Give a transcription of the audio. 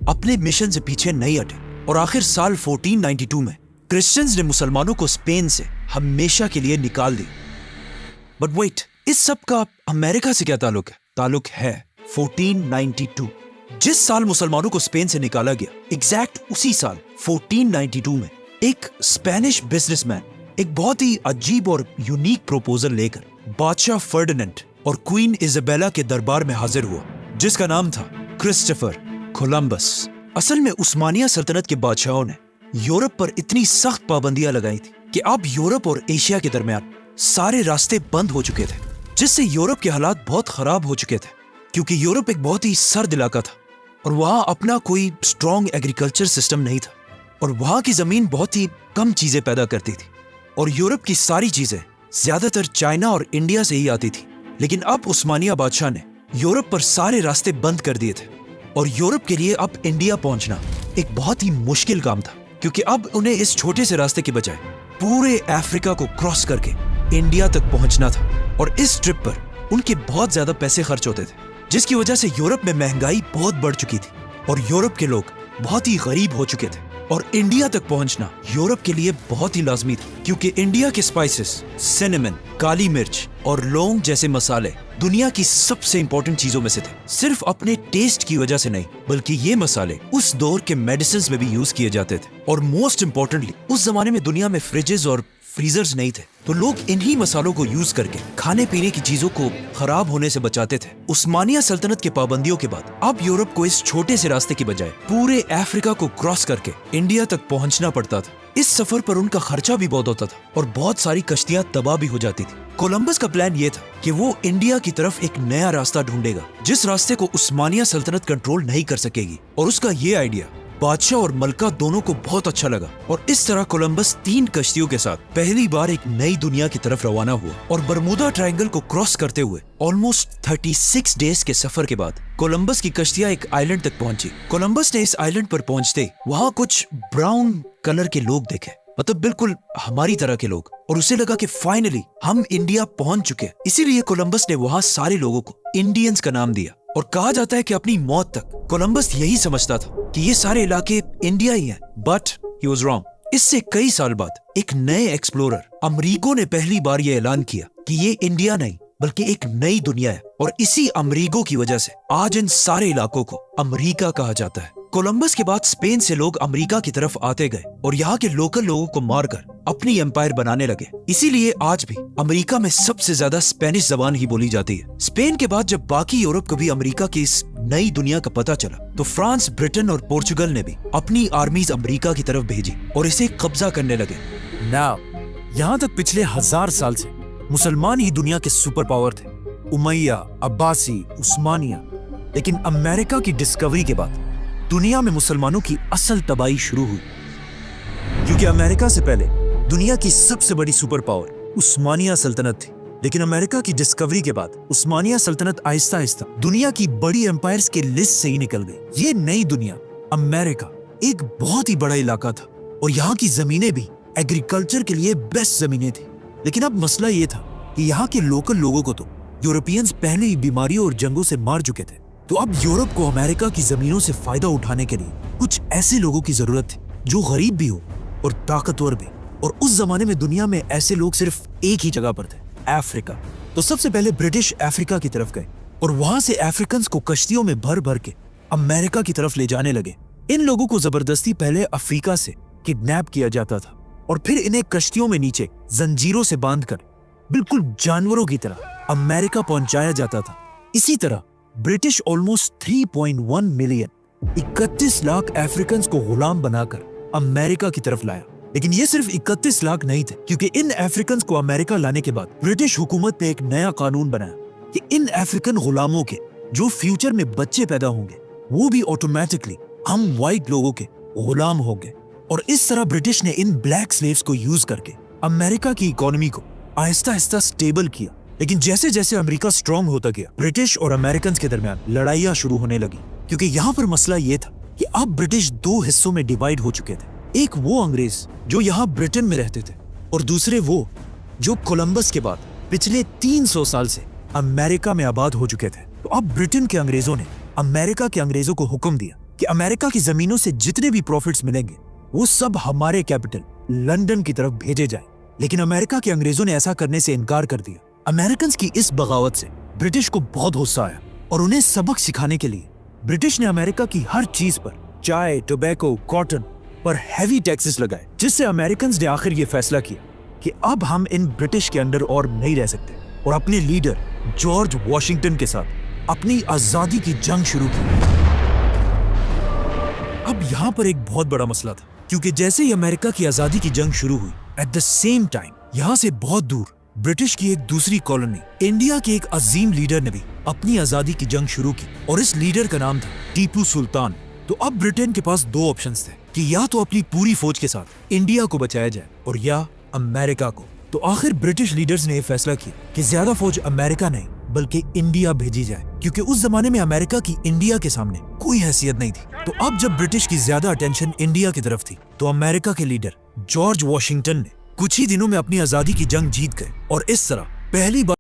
अपने मिशन से पीछे नहीं हटे और आखिर साल 1492 में क्रिश्चियंस ने मुसलमानों को स्पेन से हमेशा के लिए निकाल दी। बट वेट, इस सब का अमेरिका से क्या ताल्लुक है? ताल्लुक है 1492। जिस साल मुसलमानों को स्पेन से निकाला गया, एग्जैक्ट उसी साल 1492 में एक स्पेनिश बिजनेसमैन एक बहुत ही अजीब और यूनिक प्रपोजल लेकर बादशाह फर्डिनेंड और क्वीन इजाबेला के दरबार में हाजिर हुआ, जिसका नाम था क्रिस्टोफर कोलंबस। असल में उस्मानिया सल्तनत के बादशाहों ने यूरोप पर इतनी सख्त पाबंदियां लगाई थी कि अब यूरोप और एशिया के दरमियान सारे रास्ते बंद हो चुके थे, जिससे यूरोप के हालात बहुत खराब हो चुके थे, क्योंकि यूरोप एक बहुत ही सर्द इलाका था और वहां अपना कोई स्ट्रॉन्ग एग्रीकल्चर सिस्टम नहीं था और वहां की जमीन बहुत ही कम चीजें पैदा करती थी और यूरोप की सारी चीजें ज्यादातर चाइना और इंडिया से ही आती थी। लेकिन अब उस्मानिया बादशाह ने यूरोप पर सारे रास्ते बंद कर दिए थे और यूरोप के लिए अब इंडिया पहुंचना एक बहुत ही मुश्किल काम था, क्योंकि अब उन्हें इस छोटे से रास्ते के बजाय पूरे अफ्रीका को क्रॉस करके इंडिया तक पहुंचना था। और इस ट्रिप पर उनके बहुत ज्यादा पैसे खर्च होते थे, जिसकी वजह से यूरोप में महंगाई बहुत बढ़ चुकी थी और यूरोप के लोग बहुत ही गरीब हो चुके थे और इंडिया तक पहुंचना यूरोप के लिए बहुत ही लाजमी था, क्योंकि इंडिया के स्पाइसेस, सिनेमन, काली मिर्च और लौंग जैसे मसाले दुनिया की सबसे इंपॉर्टेंट चीजों में से थे। सिर्फ अपने टेस्ट की वजह से नहीं, बल्कि ये मसाले उस दौर के मेडिसिन्स में भी यूज किए जाते थे और मोस्ट इंपॉर्टेंटली उस जमाने में दुनिया में फ्रिजेस और फ्रीजर्स नहीं थे, तो लोग इन्हीं मसालों को यूज करके खाने पीने की चीजों को खराब होने से बचाते थे। उस्मानिया सल्तनत के पाबंदियों के बाद अब यूरोप को इस छोटे से रास्ते की बजाय पूरे अफ्रीका को क्रॉस करके इंडिया तक पहुंचना पड़ता था। इस सफर पर उनका खर्चा भी बहुत होता था और बहुत सारी कश्तियां तबाह भी हो जाती थी। कोलंबस का प्लान ये था कि वो इंडिया की तरफ एक नया रास्ता ढूंढेगा, जिस रास्ते को उस्मानिया सल्तनत कंट्रोल नहीं कर सकेगी, और उसका ये आइडिया बादशाह और मलका दोनों को बहुत अच्छा लगा और इस तरह कोलंबस 3 कश्तियों के साथ पहली बार एक नई दुनिया की तरफ रवाना हुआ और बरमूदा ट्रायंगल को क्रॉस करते हुए ऑलमोस्ट 36 डेज के सफर के बाद कोलंबस की कश्तियां एक आइलैंड तक पहुंची। कोलंबस ने इस आइलैंड पर पहुंचते वहां कुछ ब्राउन कलर के लोग देखे, मतलब बिल्कुल हमारी तरह के लोग, और उसे लगा कि फाइनली हम इंडिया पहुंच चुके। इसीलिए कोलंबस ने वहां सारे लोगों को इंडियंस का नाम दिया और कहा जाता है कि अपनी मौत तक कोलंबस यही समझता था कि ये सारे इलाके इंडिया ही हैं, बट ही वाज रॉन्ग। इससे कई साल बाद एक नए एक्सप्लोरर अमरीगो ने पहली बार ये ऐलान किया कि ये इंडिया नहीं बल्कि एक नई दुनिया है, और इसी अमरीगो की वजह से आज इन सारे इलाकों को अमरीका कहा जाता है। कोलंबस के बाद स्पेन से लोग अमेरिका की तरफ आते गए और यहाँ के लोकल लोगों को मारकर अपनी एम्पायर बनाने लगे। इसीलिए आज भी अमेरिका में सबसे ज्यादा स्पेनिश जबान ही बोली जाती है। स्पेन के बाद जब बाकी यूरोप को भी अमेरिका की इस नई दुनिया का पता चला, तो फ्रांस, ब्रिटेन और पोर्चुगल ने भी अपनी आर्मीज अमेरिका की तरफ भेजी और इसे कब्जा करने लगे। नाउ यहाँ तक पिछले 1000 साल से मुसलमान ही दुनिया के सुपर पावर थे, उमैया, अब्बासी, उस्मानिया। लेकिन अमेरिका की डिस्कवरी के बाद दुनिया में मुसलमानों की असल तबाही शुरू हुई, क्योंकि अमेरिका से पहले दुनिया की सबसे बड़ी सुपर पावर उस्मानिया सल्तनत थी। लेकिन अमेरिका की डिस्कवरी के बाद उस्मानिया सल्तनत आहिस्ता आहिस्ता दुनिया की बड़ी एम्पायर्स के लिस्ट से ही निकल गई। ये नई दुनिया अमेरिका एक बहुत ही बड़ा इलाका था और यहाँ की जमीनें भी एग्रीकल्चर के लिए बेस्ट जमीनें थी। लेकिन अब मसला ये था कि यहाँ के लोकल लोगों को तो यूरोपियंस पहले ही बीमारियों और जंगों से मार चुके थे, तो अब यूरोप को अमेरिका की जमीनों से फायदा उठाने के लिए कुछ ऐसे लोगों की जरूरत थी जो गरीब भी हो और ताकतवर भी। और उस जमाने में दुनिया में ऐसे लोग सिर्फ एक ही जगह पर थे, अफ्रीका। तो सबसे पहले ब्रिटिश अफ्रीका की तरफ गए और वहां से अफ्रीकन्स को कश्तियों में भर भर के अमेरिका की तरफ ले जाने लगे। इन लोगों को जबरदस्ती पहले अफ्रीका से किडनैप किया जाता था और फिर इन्हें कश्तियों में नीचे जंजीरों से बांधकर बिल्कुल जानवरों की तरह अमेरिका पहुंचाया जाता था। इसी तरह British almost 3.1 million 31 lakh Africans को गुलाम बनाकर अमेरिका की तरफ लाया। लेकिन ये सिर्फ 31 लाख नहीं थे, क्योंकि इन अफ्रीकन्स को अमेरिका लाने के बाद ब्रिटिश हुकूमत ने एक नया कानून बनाया कि इन अफ्रीकन गुलामों के जो फ्यूचर में बच्चे पैदा होंगे वो भी ऑटोमेटिकली हम व्हाइट लोगों के गुलाम होंगे। और इस तरह ब्रिटिश ने इन ब्लैक स्लेव्स को यूज करके अमेरिका की इकोनॉमी को आहिस्ता आहिस्ता स्टेबल किया। लेकिन जैसे जैसे अमेरिका स्ट्रांग होता गया, ब्रिटिश और अमेरिकन के दरमियान लड़ाइयां शुरू होने लगी, क्योंकि यहाँ पर मसला ये था कि अब ब्रिटिश 2 हिस्सों में डिवाइड हो चुके थे। एक वो अंग्रेज जो यहाँ ब्रिटेन में रहते थे और दूसरे वो जो कोलंबस के बाद पिछले 300 साल से अमेरिका में आबाद हो चुके थे। तो अब ब्रिटेन के अंग्रेजों ने अमेरिका के अंग्रेजों को हुक्म दिया कि अमेरिका की जमीनों से जितने भी प्रॉफिट्स मिलेंगे वो सब हमारे कैपिटल लंदन की तरफ भेजे जाएं। लेकिन अमेरिका के अंग्रेजों ने ऐसा करने से इनकार कर दिया। अमेरिकन की इस बगावत से ब्रिटिश को बहुत गुस्सा आया और उन्हें सबक सिखाने के लिए ब्रिटिश ने अमेरिका की हर चीज पर, चाय, टोबैको, कॉटन पर हैवी टैक्सेस लगाए, जिससे अमेरिकन ने आखिर ये फैसला किया कि अब हम इन ब्रिटिश के अंडर और नहीं रह सकते और अपने लीडर जॉर्ज वॉशिंगटन के साथ अपनी आजादी की जंग शुरू की। अब यहाँ पर एक बहुत बड़ा मसला था, क्योंकि जैसे ही अमेरिका की आजादी की जंग शुरू हुई, एट द सेम टाइम यहाँ से बहुत दूर ब्रिटिश की एक दूसरी कॉलोनी इंडिया के एक अजीम लीडर ने भी अपनी आजादी की जंग शुरू की और इस लीडर का नाम था टीपू सुल्तान। तो अब ब्रिटेन के पास दो ऑप्शंस थे कि या तो अपनी पूरी फौज के साथ इंडिया को बचाया जाए और या अमेरिका को। तो आखिर ब्रिटिश लीडर्स ने यह फैसला किया कि ज्यादा फौज अमेरिका नहीं बल्कि इंडिया भेजी जाए, क्योंकि उस जमाने में अमेरिका की इंडिया के सामने कोई हैसियत नहीं थी। तो अब जब ब्रिटिश की ज्यादा अटेंशन इंडिया की तरफ थी तो अमेरिका के लीडर जॉर्ज वॉशिंगटन ने कुछ ही दिनों में अपनी आजादी की जंग जीत गए और इस तरह पहली बार